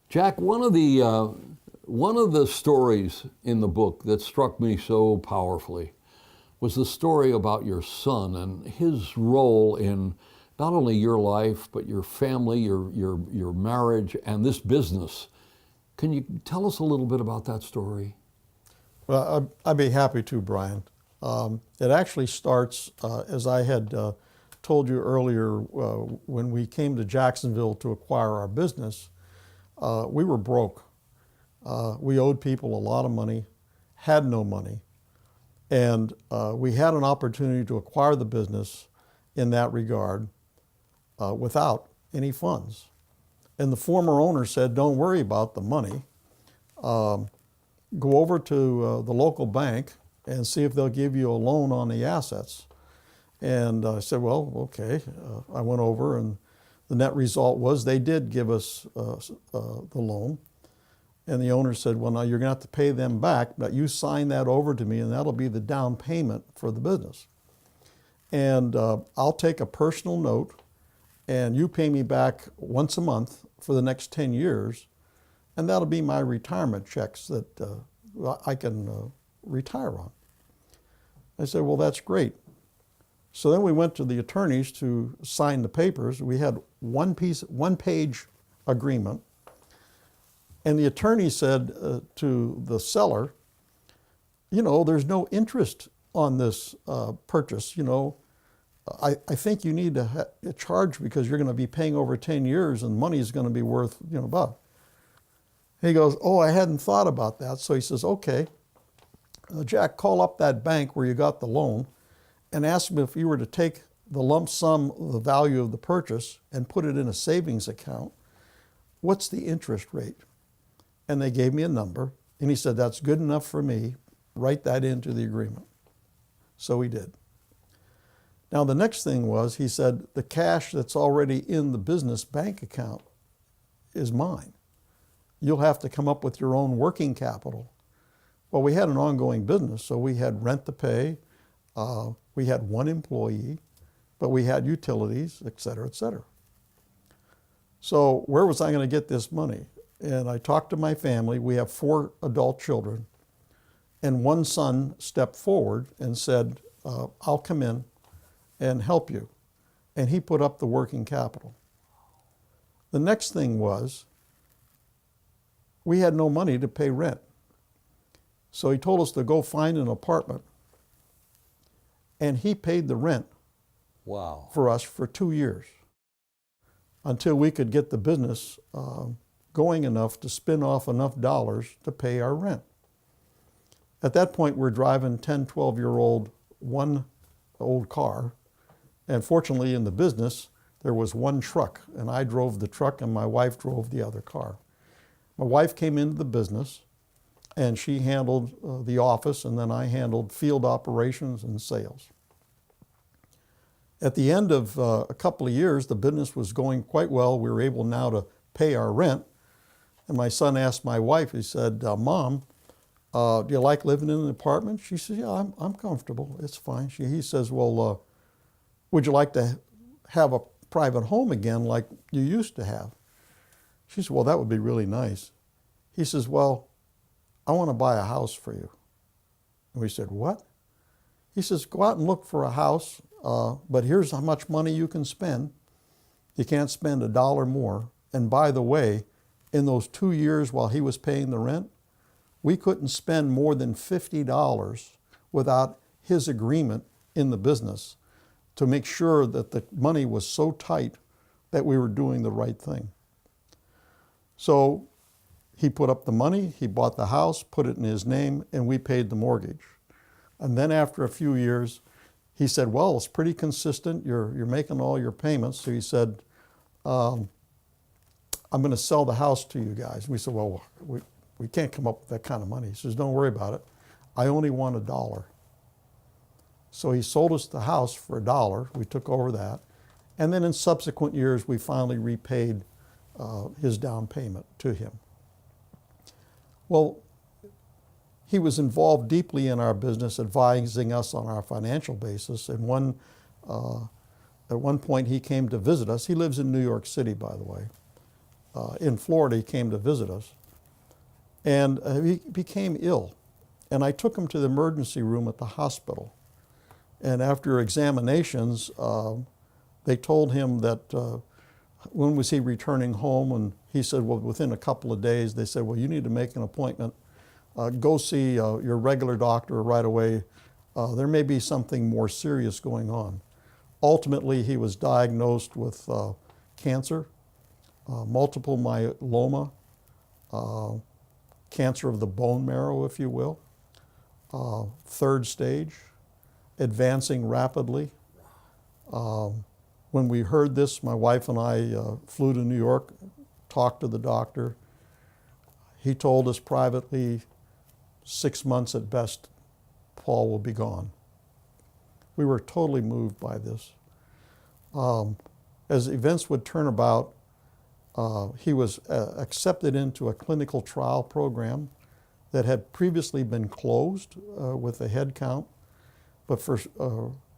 Jack, one of the stories in the book that struck me so powerfully was the story about your son and his role in not only your life but your family, your marriage, and this business. Can you tell us a little bit about that story? Well, I'd be happy to, Brian. It actually starts, as I had told you earlier, when we came to Jacksonville to acquire our business, we were broke. We owed people a lot of money, had no money, and we had an opportunity to acquire the business in that regard without any funds. And the former owner said, don't worry about the money. Go over to the local bank and see if they'll give you a loan on the assets. And I said, well, okay. I went over, and the net result was they did give us the loan. And the owner said, well, now you're going to have to pay them back, but you sign that over to me, and that'll be the down payment for the business. And I'll take a personal note, and you pay me back once a month for the next 10 years, and that'll be my retirement checks that I can retire on. I said, well, that's great. So then we went to the attorneys to sign the papers. We had one page agreement. And the attorney said to the seller, you know, there's no interest on this purchase. You know, I think you need to charge because you're going to be paying over 10 years and money is going to be worth, you know, about. He goes, oh, I hadn't thought about that. So he says, okay, Jack, call up that bank where you got the loan and ask them if you were to take the lump sum, the value of the purchase, and put it in a savings account, what's the interest rate? And they gave me a number, and he said, that's good enough for me. Write that into the agreement. So he did. Now, the next thing was, he said, the cash that's already in the business bank account is mine. You'll have to come up with your own working capital. Well, we had an ongoing business, so we had rent to pay. We had one employee, but we had utilities, et cetera, et cetera. So where was I going to get this money? And I talked to my family. We have 4 adult children. And one son stepped forward and said, I'll come in and help you. And he put up the working capital. The next thing was, we had no money to pay rent. So he told us to go find an apartment. And he paid the rent Wow. for us for 2 years until we could get the business going enough to spin off enough dollars to pay our rent. At that point, we're driving 10, 12-year-old, one old car. And fortunately, in the business, there was one truck, and I drove the truck and my wife drove the other car. My wife came into the business, and she handled the office, and then I handled field operations and sales. At the end of a couple of years, the business was going quite well. We were able now to pay our rent. And my son asked my wife, he said, Mom, do you like living in an apartment? She said, yeah, I'm comfortable. It's fine. He says, well, would you like to have a private home again like you used to have? She said, well, that would be really nice. He says, well, I want to buy a house for you. And we said, what? He says, go out and look for a house, but here's how much money you can spend. You can't spend $1 more. And by the way, in those 2 years while he was paying the rent, we couldn't spend more than $50 without his agreement in the business to make sure that the money was so tight that we were doing the right thing. So he put up the money, he bought the house, put it in his name, and we paid the mortgage. And then after a few years, he said, well, it's pretty consistent. You're making all your payments. So he said, I'm going to sell the house to you guys. And we said, well, we can't come up with that kind of money. He says, don't worry about it. I only want $1. So he sold us the house for $1. We took over that. And then in subsequent years, we finally repaid his down payment to him. Well, he was involved deeply in our business, advising us on our financial basis. And at one point, he came to visit us. He lives in New York City, by the way. in Florida. He came to visit us. And he became ill. And I took him to the emergency room at the hospital. And after examinations, they told him that when was he returning home? And he said, well, within a couple of days. They said, well, you need to make an appointment. Go see your regular doctor right away. There may be something more serious going on. Ultimately, he was diagnosed with cancer, multiple myeloma, cancer of the bone marrow, if you will, third stage, advancing rapidly. When we heard this, my wife and I flew to New York, talked to the doctor. He told us privately, 6 months at best, Paul will be gone. We were totally moved by this. As events would turn about, he was accepted into a clinical trial program that had previously been closed with a head count, but for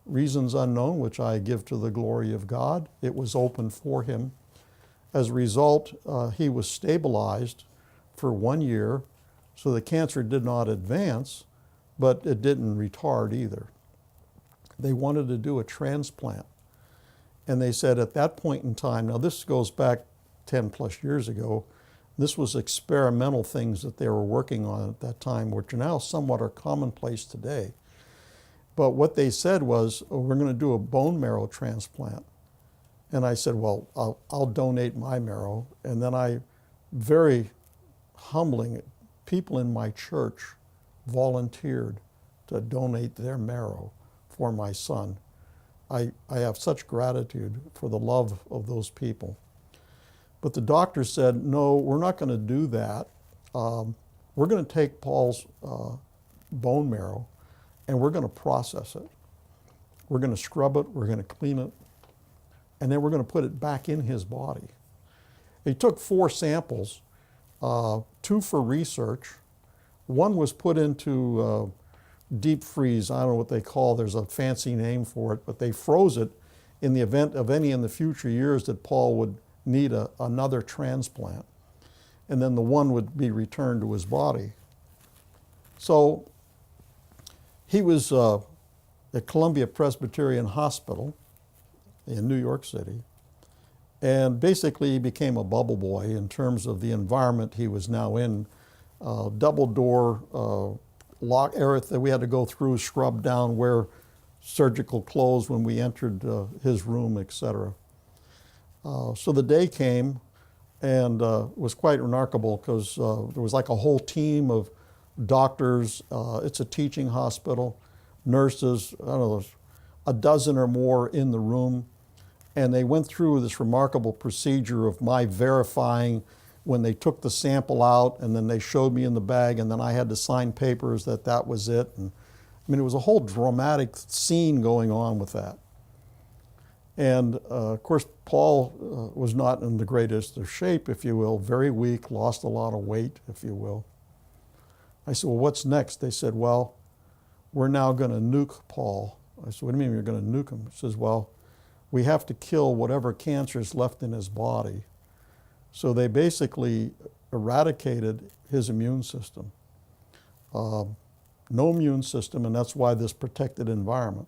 reasons unknown, which I give to the glory of God, it was open for him. As a result, he was stabilized for 1 year, so the cancer did not advance, but it didn't retard either. They wanted to do a transplant. And they said at that point in time, now this goes back 10 plus years ago, this was experimental things that they were working on at that time, which now somewhat are commonplace today. But what they said was, oh, we're going to do a bone marrow transplant. And I said, well, I'll donate my marrow. And then I, very humbling, people in my church volunteered to donate their marrow for my son. I have such gratitude for the love of those people. But the doctor said, no, we're not going to do that. We're going to take Paul's bone marrow and we're going to process it. We're going to scrub it, we're going to clean it, and then we're going to put it back in his body. He took 4 samples, 2 for research. One was put into deep freeze. I don't know what they call, there's a fancy name for it, but they froze it in the event of any in the future years that Paul would need another transplant. And then the one would be returned to his body. So he was at Columbia Presbyterian Hospital in New York City. And basically he became a bubble boy in terms of the environment he was now in. Double door lock area that we had to go through, scrub down, wear surgical clothes when we entered his room, etc. So the day came and was quite remarkable because there was like a whole team of doctors. It's a teaching hospital, nurses, I don't know, a dozen or more in the room. And they went through this remarkable procedure of my verifying when they took the sample out, and then they showed me in the bag, and then I had to sign papers that that was it. And I mean, it was a whole dramatic scene going on with that. And of course, Paul was not in the greatest of shape, if you will, very weak, lost a lot of weight, if you will. I said, well, what's next? They said, well, we're now going to nuke Paul. I said, what do you mean you're going to nuke him? He says, well, we have to kill whatever cancer is left in his body. So they basically eradicated his immune system. No immune system, and that's why this protected environment.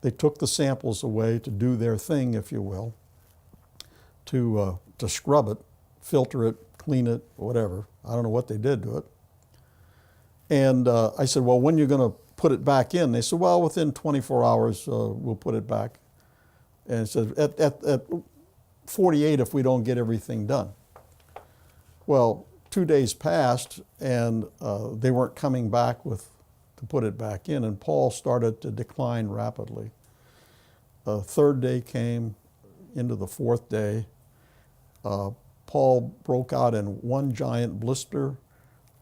They took the samples away to do their thing, if you will, to scrub it, filter it, clean it, whatever. I don't know what they did to it. And I said, well, when are you going to put it back in? They said, well, within 24 hours, we'll put it back. And it said, at 48 if we don't get everything done. Well, 2 days passed, and they weren't coming back to put it back in, and Paul started to decline rapidly. Third day came, into the 4th day. Paul broke out in one giant blister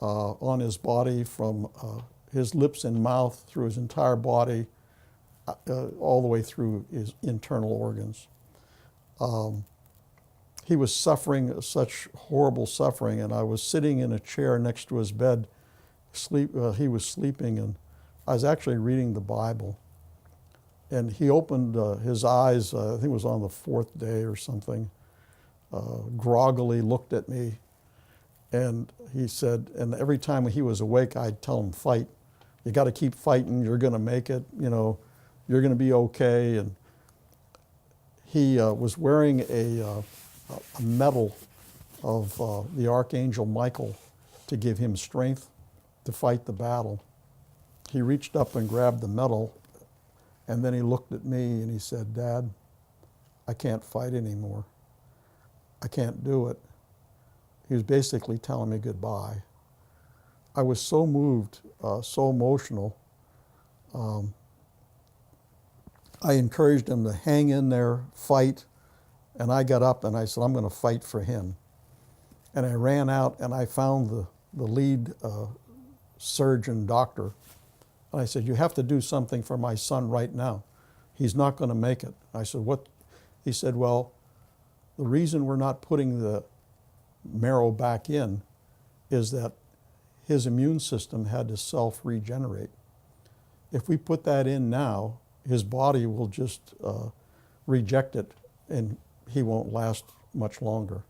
on his body from his lips and mouth through his entire body, all the way through his internal organs. He was suffering such horrible suffering, and I was sitting in a chair next to his bed. He was sleeping, and I was actually reading the Bible. And he opened his eyes, I think it was on the 4th day or something. groggily looked at me, and he said, and every time he was awake, I'd tell him, fight. You got to keep fighting. You're going to make it. You know, you're going to be okay. And he was wearing a medal of the Archangel Michael to give him strength to fight the battle. He reached up and grabbed the medal, and then he looked at me and he said, Dad, I can't fight anymore. I can't do it. He was basically telling me goodbye. I was so moved, so emotional. I encouraged him to hang in there, fight, and I got up and I said, I'm going to fight for him. And I ran out and I found the lead surgeon doctor. And I said, you have to do something for my son right now. He's not going to make it. I said, what? He said, well, the reason we're not putting the marrow back in is that his immune system had to self-regenerate. If we put that in now, his body will just reject it and he won't last much longer.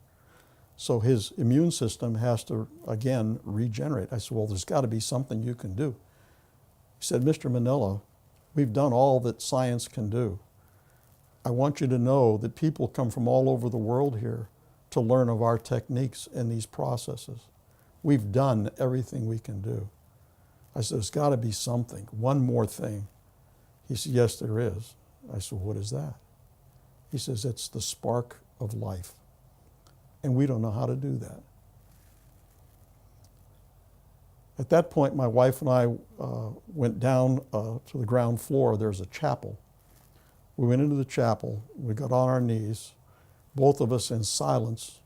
So his immune system has to, again, regenerate. I said, well, there's got to be something you can do. He said, Mr. Manilla, we've done all that science can do. I want you to know that people come from all over the world here to learn of our techniques and these processes. We've done everything we can do. I said, there's got to be something, one more thing. He said, yes, there is. I said, what is that? He says, it's the spark of life. And we don't know how to do that. At that point, my wife and I went down to the ground floor. There's a chapel. We went into the chapel. We got on our knees, both of us in silence,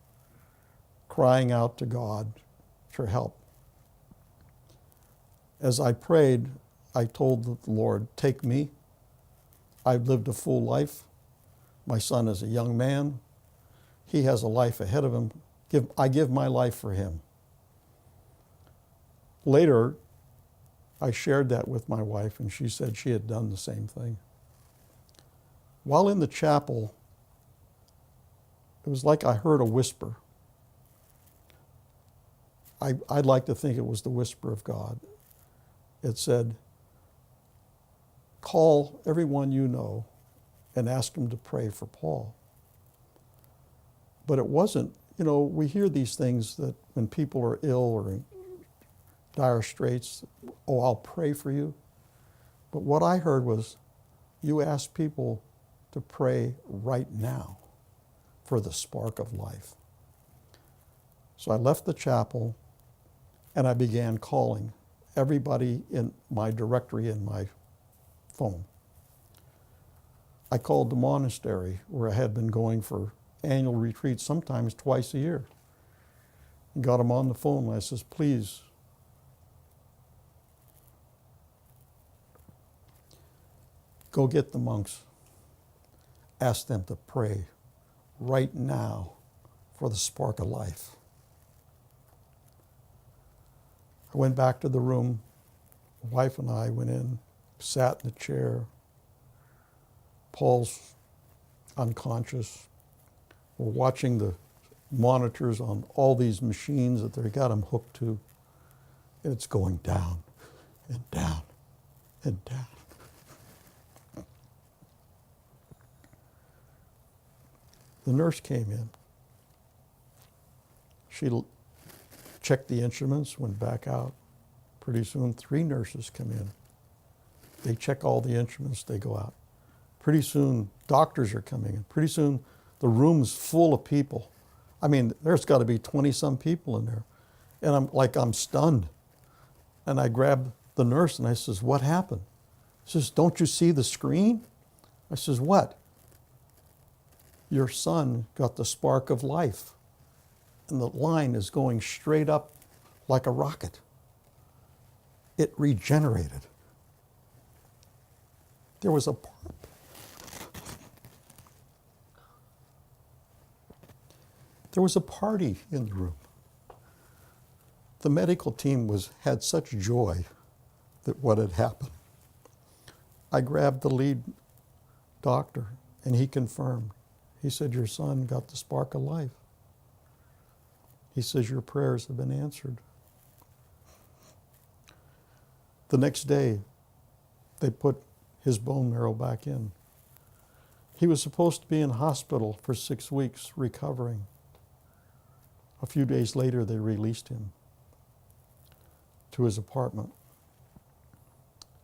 crying out to God for help. As I prayed, I told the Lord, take me. I've lived a full life. My son is a young man. He has a life ahead of him. I give my life for him. Later, I shared that with my wife, and she said she had done the same thing. While in the chapel, it was like I heard a whisper. I'd like to think it was the whisper of God. It said, call everyone you know and ask them to pray for Paul. But it wasn't, you know, we hear these things that when people are ill or in dire straits, oh, I'll pray for you. But what I heard was, you ask people to pray right now for the spark of life. So I left the chapel and I began calling everybody in my directory in my phone. I called the monastery where I had been going for annual retreats, sometimes twice a year. And got them on the phone and I says, please, go get the monks. Ask them to pray right now for the spark of life. I went back to the room. My wife and I went in, sat in the chair. Paul's unconscious. We're watching the monitors on all these machines that they got him hooked to. And it's going down and down and down. The nurse came in. She checked the instruments, went back out. Pretty soon, 3 nurses come in. They check all the instruments, they go out. Pretty soon, doctors are coming in. Pretty soon, the room's full of people. I mean, there's got to be 20-some people in there. And I'm stunned. And I grab the nurse and I says, what happened? She says, don't you see the screen? I says, what? Your son got the spark of life. And the line is going straight up like a rocket. It regenerated. There was a party in the room. The medical team had such joy that what had happened. I grabbed the lead doctor and he confirmed. He said, your son got the spark of life. He says, your prayers have been answered. The next day, they put his bone marrow back in. He was supposed to be in hospital for 6 weeks recovering. A few days later, they released him to his apartment.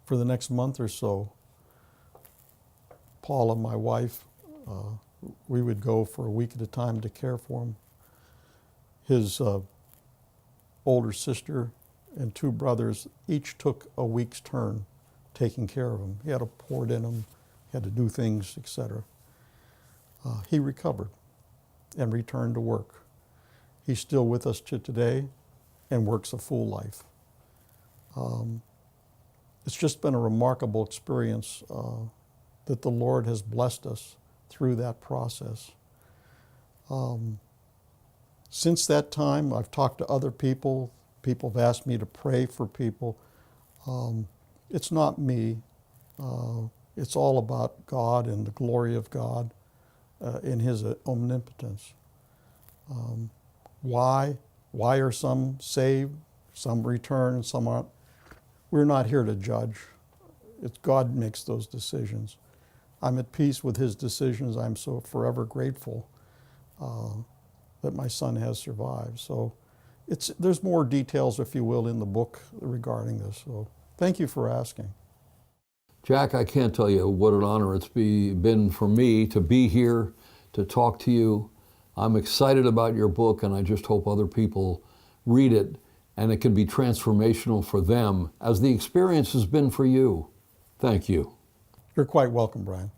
For the next month or so, Paula, my wife, we would go for a week at a time to care for him. His older sister and 2 brothers each took a week's turn taking care of him. He had a port in him, he had to do things, etc. He recovered and returned to work. He's still with us to today and works a full life. It's just been a remarkable experience that the Lord has blessed us through that process. Since that time, I've talked to other people. People have asked me to pray for people. It's not me. It's all about God and the glory of God in His omnipotence. Why? Why are some saved, some return, some aren't? We're not here to judge. It's God makes those decisions. I'm at peace with His decisions. I'm so forever grateful that my son has survived. So there's more details, if you will, in the book regarding this. So thank you for asking. Jack, I can't tell you what an honor it's been for me to be here, to talk to you. I'm excited about your book, and I just hope other people read it, and it can be transformational for them, as the experience has been for you. Thank you. You're quite welcome, Bryan.